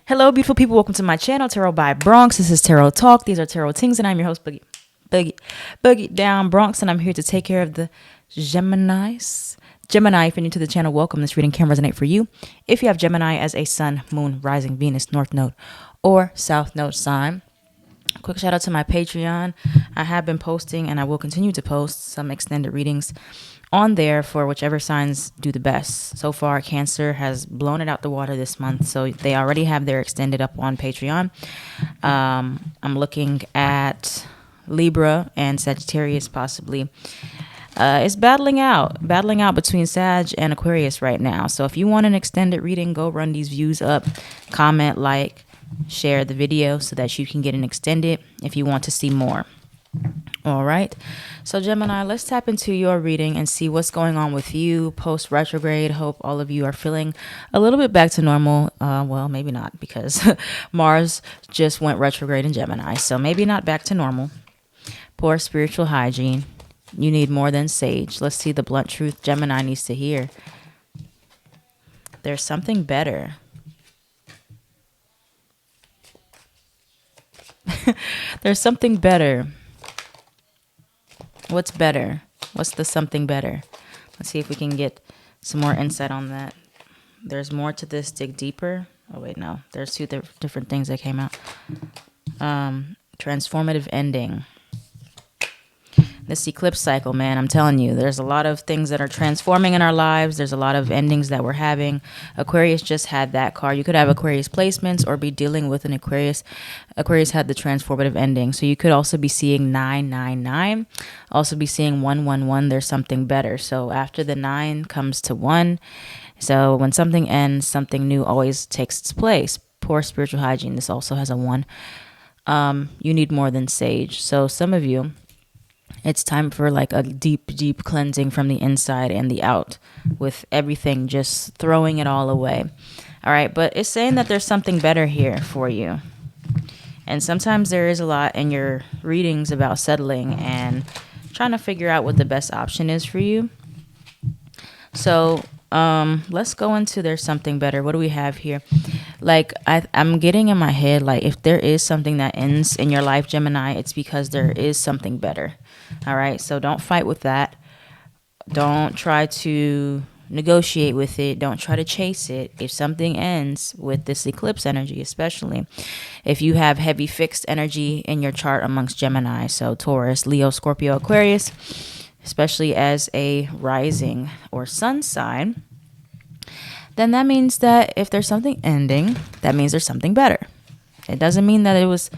Hello, beautiful people. Welcome to my channel, Tarot by Bronx. This is Tarot Talk. These are Tarot Tings, and I'm your host, Boogie Down Bronx, and I'm here to take care of the Geminis. Gemini, if you're new to the channel, welcome. This reading can resonate for you. If you have Gemini as a Sun, Moon, Rising, Venus, North Node, or South Node sign, quick shout out to my Patreon. I have been posting, and I will continue to post some extended readings on there for whichever signs do the best. So far, Cancer has blown it out the water this month, so they already have their extended up on Patreon. I'm looking at Libra and Sagittarius possibly. It's battling out between Sag and Aquarius right now. So if you want an extended reading, go run these views up, comment, like, share the video so that you can get an extended if you want to see more. All right, so Gemini, let's tap into your reading and see what's going on with you post retrograde. Hope all of you are feeling a little bit back to normal. Well, maybe not, because Mars just went retrograde in Gemini, so maybe not back to normal. Poor spiritual hygiene. You need more than sage. Let's see the blunt truth Gemini needs to hear. There's something better. There's something better. What's better? What's the something better? Let's see if we can get some more insight on that. There's more to this. Dig deeper. Oh, wait, no. There's two different things that came out. Transformative ending. This eclipse cycle, man, I'm telling you, there's a lot of things that are transforming in our lives. There's a lot of endings that we're having. Aquarius just had that card. You could have Aquarius placements or be dealing with an Aquarius. Aquarius had the transformative ending. So you could also be seeing 999, also be seeing 111. There's something better. So after the 9 comes to 1. So when something ends, something new always takes its place. Poor spiritual hygiene. This also has a 1. You need more than sage. So some of you, it's time for like a deep cleansing from the inside and the out, with everything, just throwing it all away. All right, but it's saying that there's something better here for you. And sometimes there is a lot in your readings about settling and trying to figure out what the best option is for you. So let's go into there's something better. What do we have here? Like I'm getting in my head, like if there is something that ends in your life, Gemini, it's because there is something better. All right, so don't fight with that. Don't try to negotiate with it. Don't try to chase it. If something ends with this eclipse energy, especially if you have heavy fixed energy in your chart amongst Gemini, so Taurus, Leo, Scorpio, Aquarius, especially as a rising or sun sign, then that means that if there's something ending, that means there's something better. It doesn't mean that it was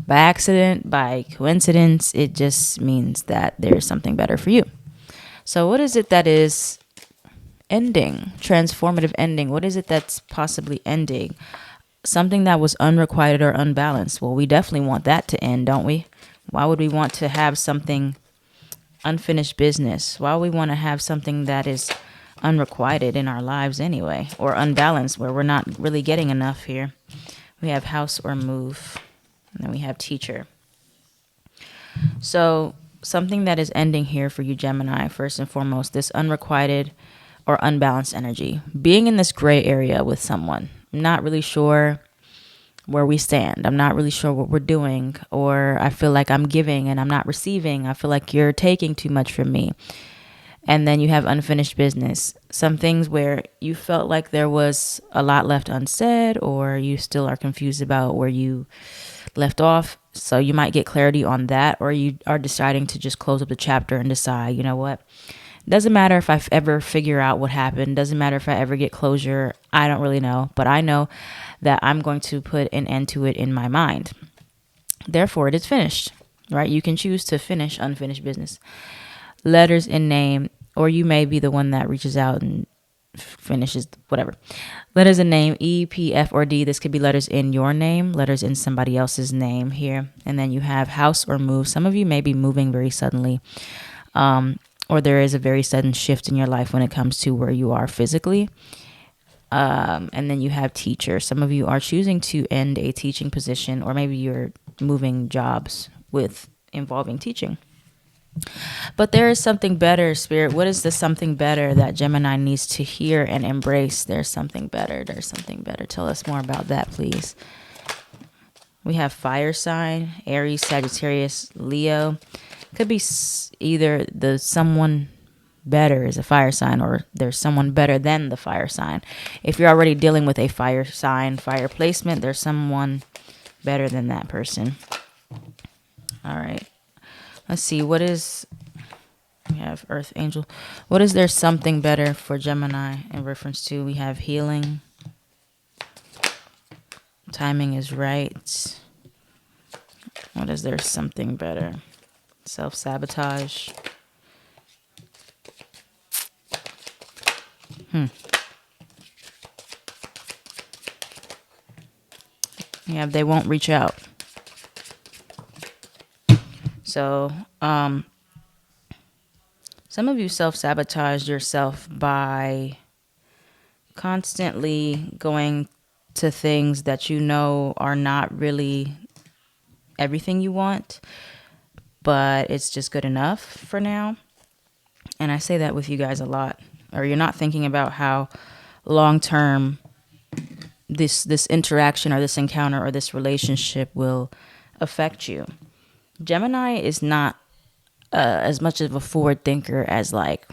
by accident, by coincidence. It just means that there's something better for you. So what is it that is ending? Transformative ending. What is it that's possibly ending? Something that was unrequited or unbalanced. Well, we definitely want that to end, don't we? Why would we want to have something unfinished business? Why would we want to have something that is unrequited in our lives anyway, or unbalanced, where we're not really getting enough here? We have house or move, and then we have teacher. So something that is ending here for you, Gemini, first and foremost, this unrequited or unbalanced energy. Being in this gray area with someone. I'm not really sure where we stand. I'm not really sure what we're doing, or I feel like I'm giving and I'm not receiving. I feel like you're taking too much from me. And then you have unfinished business. Some things where you felt like there was a lot left unsaid, or you still are confused about where you left off. So you might get clarity on that, or you are deciding to just close up the chapter and decide, you know what? Doesn't matter if I ever figure out what happened. Doesn't matter if I ever get closure. I don't really know. But I know that I'm going to put an end to it in my mind. Therefore, it is finished, right? You can choose to finish unfinished business. Letters in name, or you may be the one that reaches out and finishes whatever. Letters in name, E, P, F, or D. This could be letters in your name, letters in somebody else's name here. And then you have house or move. Some of you may be moving very suddenly, or there is a very sudden shift in your life when it comes to where you are physically. And then you have teacher. Some of you are choosing to end a teaching position, or maybe you're moving jobs with involving teaching. But there is something better, Spirit. What is the something better that Gemini needs to hear and embrace? There's something better. There's something better. Tell us more about that, please. We have fire sign, Aries, Sagittarius, Leo. Could be either the someone better is a fire sign, or there's someone better than the fire sign. If you're already dealing with a fire sign, fire placement, there's someone better than that person. All right. Let's see. What is... We have Earth Angel. What is there something better for Gemini in reference to? We have healing. Timing is right. What is there something better? Self-sabotage. We have they won't reach out. So, some of you self-sabotage yourself by constantly going to things that you know are not really everything you want, but it's just good enough for now. And I say that with you guys a lot. Or you're not thinking about how long-term this interaction or this encounter or this relationship will affect you. Gemini is not as much of a forward thinker as like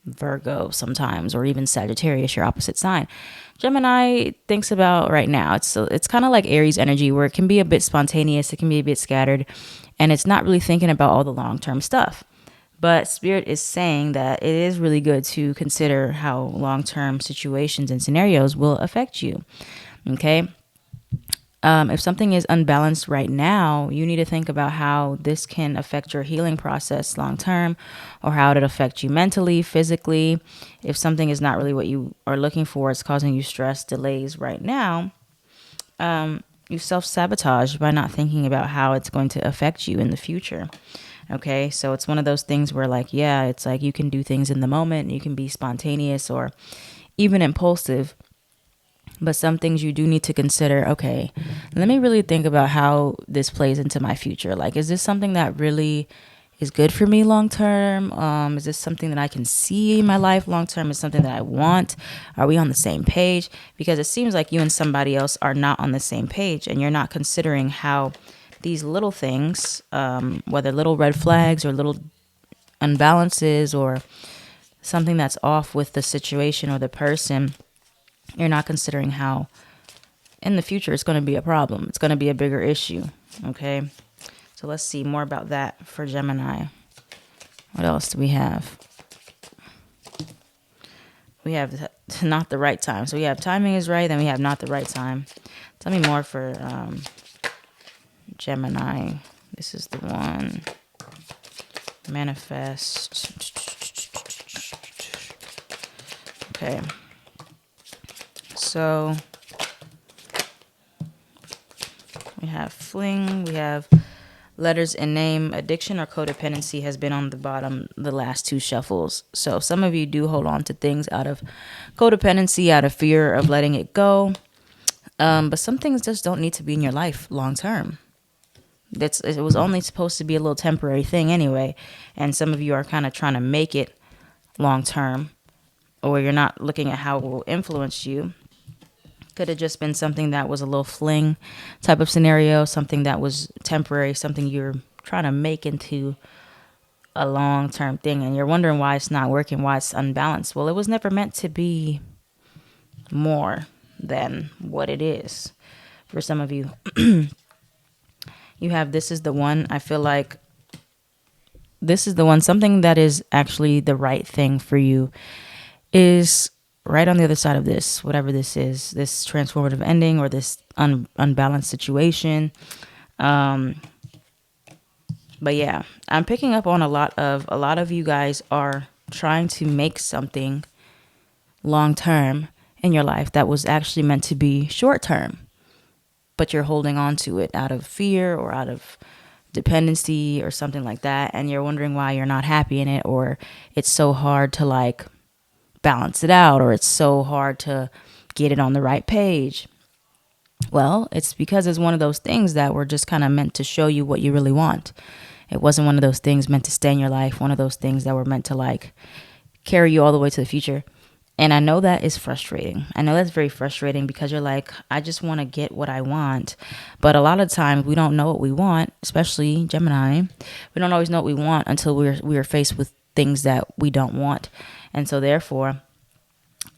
Virgo sometimes, or even Sagittarius, your opposite sign. Gemini thinks about right now. It's kind of like Aries energy, where it can be a bit spontaneous, it can be a bit scattered, and it's not really thinking about all the long-term stuff. But Spirit is saying that it is really good to consider how long-term situations and scenarios will affect you. Okay. If something is unbalanced right now, you need to think about how this can affect your healing process long term, or how it'll affect you mentally, physically. If something is not really what you are looking for, it's causing you stress, delays right now, you self-sabotage by not thinking about how it's going to affect you in the future. Okay, so it's one of those things where, like, yeah, it's like you can do things in the moment, you can be spontaneous or even impulsive. But some things you do need to consider. Okay, let me really think about how this plays into my future. Like, is this something that really is good for me long term? Is this something that I can see in my life long term? Is something that I want? Are we on the same page? Because it seems like you and somebody else are not on the same page, and you're not considering how these little things, whether little red flags or little unbalances or something that's off with the situation or the person, you're not considering how in the future it's going to be a problem. It's going to be a bigger issue. Okay. So let's see more about that for Gemini. What else do we have? We have not the right time. So we have timing is right. Then we have not the right time. Tell me more for Gemini. This is the one. Manifest. Okay. So we have fling, we have letters and name. Addiction or codependency has been on the bottom the last two shuffles. So some of you do hold on to things out of codependency, out of fear of letting it go. But some things just don't need to be in your life long term. It was only supposed to be a little temporary thing anyway. And some of you are kind of trying to make it long term, or you're not looking at how it will influence you. Could have just been something that was a little fling type of scenario, something that was temporary, something you're trying to make into a long-term thing, and you're wondering why it's not working, why it's unbalanced. Well, it was never meant to be more than what it is. For some of you, you have this is the one. I feel like this is the one. Something that is actually the right thing for you is right on the other side of this, whatever this is, this transformative ending or this unbalanced situation. But yeah, I'm picking up on a lot of you guys are trying to make something long term in your life that was actually meant to be short term, but you're holding on to it out of fear or out of dependency or something like that, and you're wondering why you're not happy in it, or it's so hard to like balance it out, or it's so hard to get it on the right page. Well, it's because it's one of those things that were just kind of meant to show you what you really want. It wasn't one of those things meant to stay in your life, one of those things that were meant to like carry you all the way to the future. And I know that is frustrating. I know that's very frustrating because you're like, I just want to get what I want. But a lot of times we don't know what we want, especially Gemini. We don't always know what we want until we're faced with things that we don't want. And so therefore,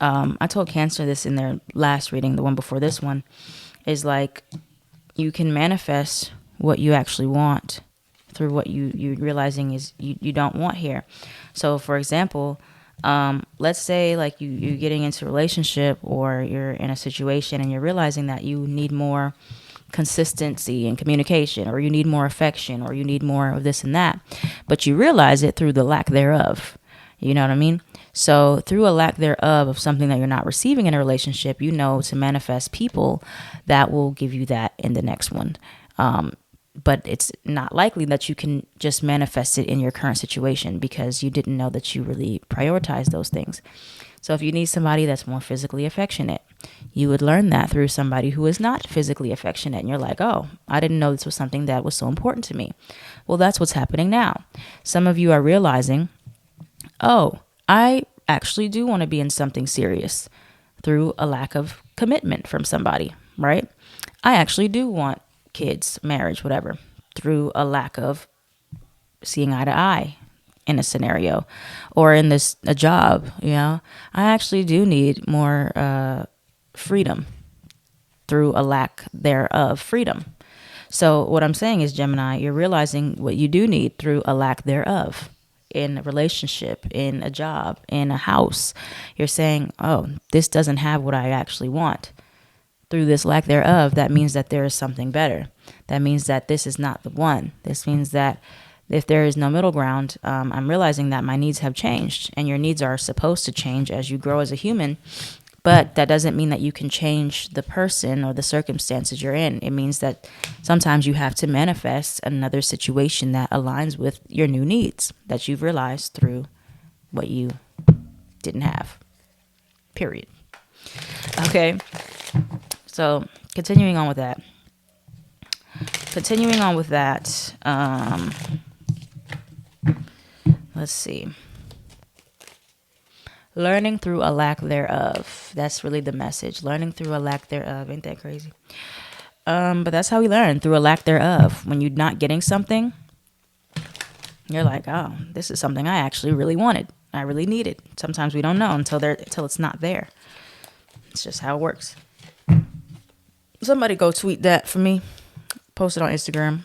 I told Cancer this in their last reading, the one before this one, is like you can manifest what you actually want through what you realizing is you don't want here. So for example, let's say like you're getting into a relationship or you're in a situation and you're realizing that you need more consistency and communication, or you need more affection, or you need more of this and that, but you realize it through the lack thereof. You know what I mean? So through a lack thereof of something that you're not receiving in a relationship, you know to manifest people that will give you that in the next one. But it's not likely that you can just manifest it in your current situation because you didn't know that you really prioritize those things. So if you need somebody that's more physically affectionate, you would learn that through somebody who is not physically affectionate. And you're like, oh, I didn't know this was something that was so important to me. Well, that's what's happening now. Some of you are realizing, oh, I actually do want to be in something serious through a lack of commitment from somebody, right? I actually do want kids, marriage, whatever, through a lack of seeing eye to eye in a scenario, or in a job. You know, I actually do need more freedom through a lack thereof freedom. So what I'm saying is, Gemini, you're realizing what you do need through a lack thereof in a relationship, in a job, in a house. You're saying, oh, this doesn't have what I actually want. Through this lack thereof, that means that there is something better. That means that this is not the one. This means that if there is no middle ground, I'm realizing that my needs have changed, and your needs are supposed to change as you grow as a human. But that doesn't mean that you can change the person or the circumstances you're in. It means that sometimes you have to manifest another situation that aligns with your new needs that you've realized through what you didn't have. Period. Okay. So continuing on with that. Let's see. Learning through a lack thereof. That's really the message. Learning through a lack thereof. Ain't that crazy? But that's how we learn, through a lack thereof. When you're not getting something, you're like, oh, this is something I actually really wanted. I really needed. Sometimes we don't know until it's not there. It's just how it works. Somebody go tweet that for me. Post it on Instagram.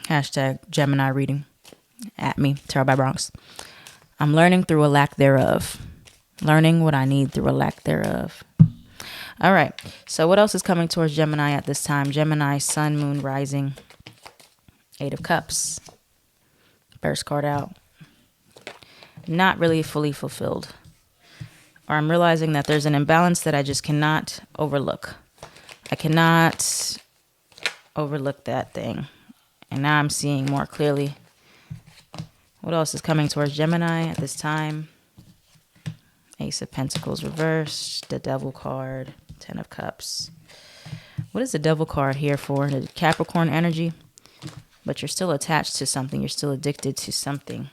Hashtag Gemini reading. At me, Tarot by Bronx. I'm learning through a lack thereof. Learning what I need through a lack thereof. All right. So what else is coming towards Gemini at this time? Gemini, Sun, Moon, Rising. 8 of Cups. First card out. Not really fully fulfilled. Or I'm realizing that there's an imbalance that I just cannot overlook. I cannot overlook that thing. And now I'm seeing more clearly. What else is coming towards Gemini at this time? Ace of Pentacles reversed. The Devil card. 10 of Cups. What is the Devil card here for? The Capricorn energy. But you're still attached to something. You're still addicted to something.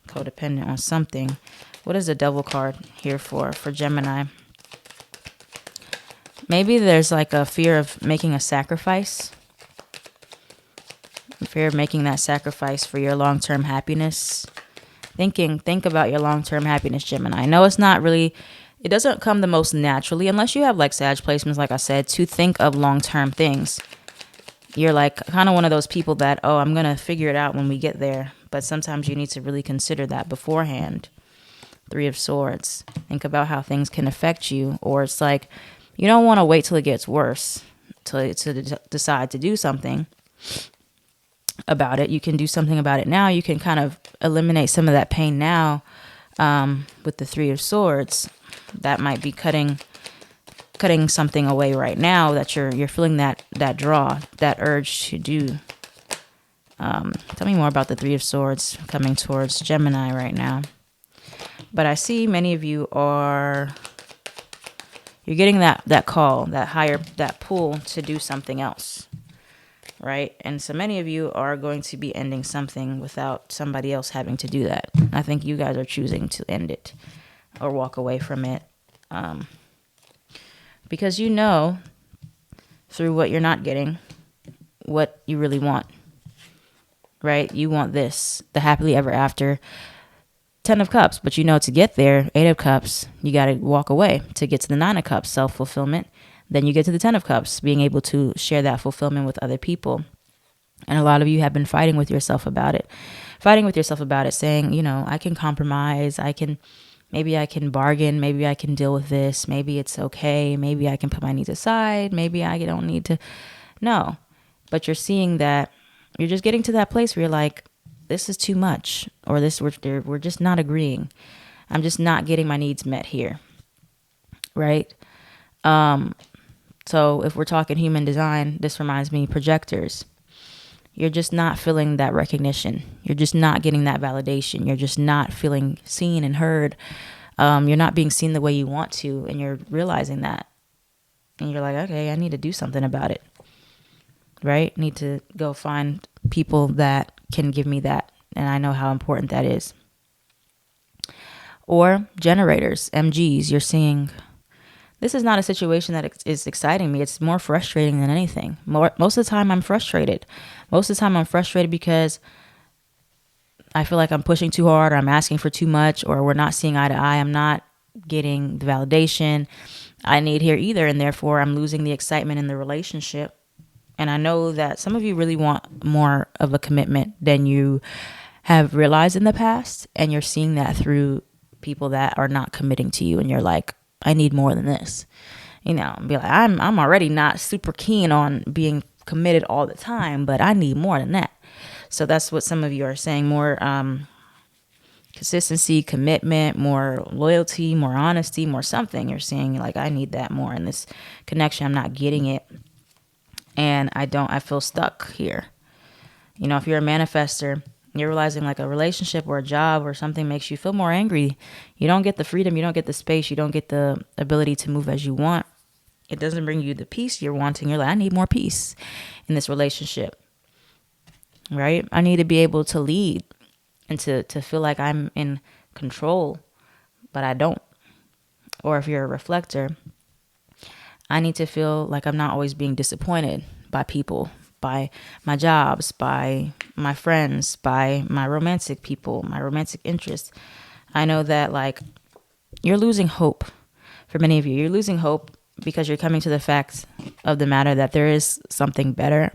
Codependent on something. What is the Devil card here for Gemini? Maybe there's like a fear of making a sacrifice. Fear of making that sacrifice for your long-term happiness. Think about your long-term happiness, Gemini. I know it's not really, it doesn't come the most naturally unless you have like Sag placements, like I said, to think of long-term things. You're like kind of one of those people that, oh, I'm going to figure it out when we get there. But sometimes you need to really consider that beforehand. 3 of Swords. Think about how things can affect you. Or it's like, you don't want to wait till it gets worse to decide to do something about it. You can do something about it now. You can kind of eliminate some of that pain now with the 3 of Swords. That might be cutting something away right now that you're feeling that draw, that urge to do. Tell me more about the 3 of Swords coming towards Gemini right now. But I see many of you you're getting that call, that pull to do something else. right? And so many of you are going to be ending something without somebody else having to do that. I think you guys are choosing to end it or walk away from it, because you know through what you're not getting what you really want, right? You want this, the happily ever after 10 of cups, but you know to get there, 8 of cups, you got to walk away to get to the 9 of cups, self-fulfillment. Then you get to the 10 of cups, being able to share that fulfillment with other people. And a lot of you have been fighting with yourself about it, saying, you know, I can compromise. Maybe I can bargain. Maybe I can deal with this. Maybe it's okay. Maybe I can put my needs aside. Maybe I don't need to. No, but you're seeing that you're just getting to that place where you're like, this is too much, or we're just not agreeing. I'm just not getting my needs met here, right? So if we're talking human design, this reminds me projectors. You're just not feeling that recognition. You're just not getting that validation. You're just not feeling seen and heard. You're not being seen the way you want to, and you're realizing that. And you're like, okay, I need to do something about it, right? Need to go find people that can give me that. And I know how important that is. Or generators, MGs, you're seeing this is not a situation that is exciting me. It's more frustrating than anything. Most of the time I'm frustrated. Most of the time I'm frustrated because I feel like I'm pushing too hard, or I'm asking for too much, or we're not seeing eye to eye. I'm not getting the validation I need here either. And therefore I'm losing the excitement in the relationship. And I know that some of you really want more of a commitment than you have realized in the past. And you're seeing that through people that are not committing to you. And you're like, I need more than this. You know, be like, I'm already not super keen on being committed all the time, but I need more than that. So that's what some of you are saying, more consistency, commitment, more loyalty, more honesty, more something. You're saying like, I need that more in this connection. I'm not getting it. And I feel stuck here. You know, if you're a manifester, you're realizing like a relationship or a job or something makes you feel more angry. You don't get the freedom. You don't get the space. You don't get the ability to move as you want. It doesn't bring you the peace you're wanting. You're like, I need more peace in this relationship, right? I need to be able to lead and to feel like I'm in control, but I don't. Or if you're a reflector, I need to feel like I'm not always being disappointed by people, by my jobs, by my friends, by my romantic people, my romantic interests. I know that like you're losing hope. For many of you, you're losing hope because you're coming to the fact of the matter that there is something better.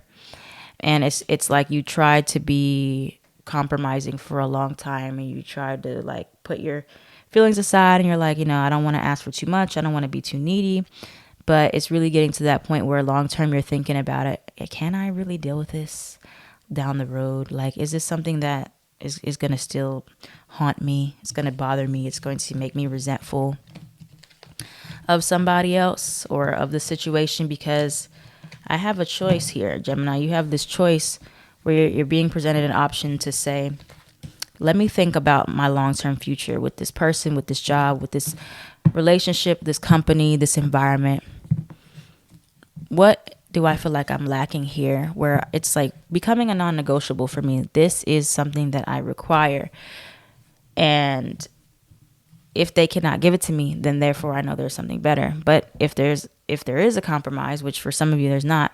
And it's like you tried to be compromising for a long time, and you tried to like put your feelings aside, and you're like, you know, I don't want to ask for too much. I don't want to be too needy. But it's really getting to that point where long term you're thinking about it. Can I really deal with this down the road? Like, is this something that is going to still haunt me? It's going to bother me. It's going to make me resentful of somebody else or of the situation, because I have a choice here, Gemini. You have this choice where you're being presented an option to say, let me think about my long-term future with this person, with this job, with this relationship, this company, this environment. What do I feel like I'm lacking here, where it's like becoming a non-negotiable for me? This is something that I require. And if they cannot give it to me, then therefore I know there's something better. But if there is a compromise, which for some of you there's not,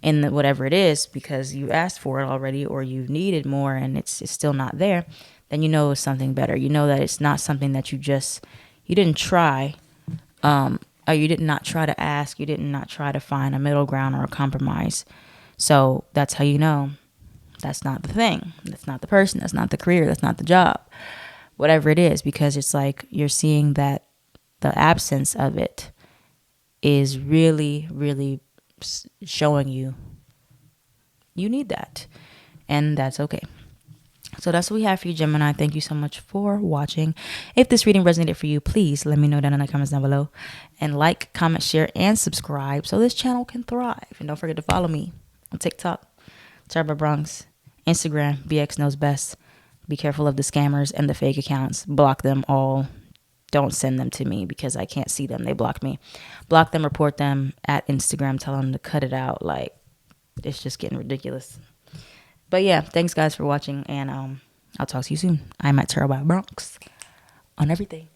in whatever it is, because you asked for it already or you needed more and it's still not there, then you know it's something better. You know that it's not something that you didn't try, or you did not try to ask. You did not try to find a middle ground or a compromise. So that's how you know that's not the thing. That's not the person. That's not the career. That's not the job. Whatever it is, because it's like you're seeing that the absence of it is really, really showing you need that. And that's okay. So that's what we have for you, Gemini. Thank you so much for watching. If this reading resonated for you, please let me know down in the comments down below. And like, comment, share, and subscribe so this channel can thrive. And don't forget to follow me on TikTok, Bronx, Instagram, BX Knows Best. Be careful of the scammers and the fake accounts. Block them all. Don't send them to me because I can't see them. They block me. Block them, report them at Instagram. Tell them to cut it out. Like, It's just getting ridiculous. But yeah, thanks guys for watching, and I'll talk to you soon. I'm at Bronx on everything.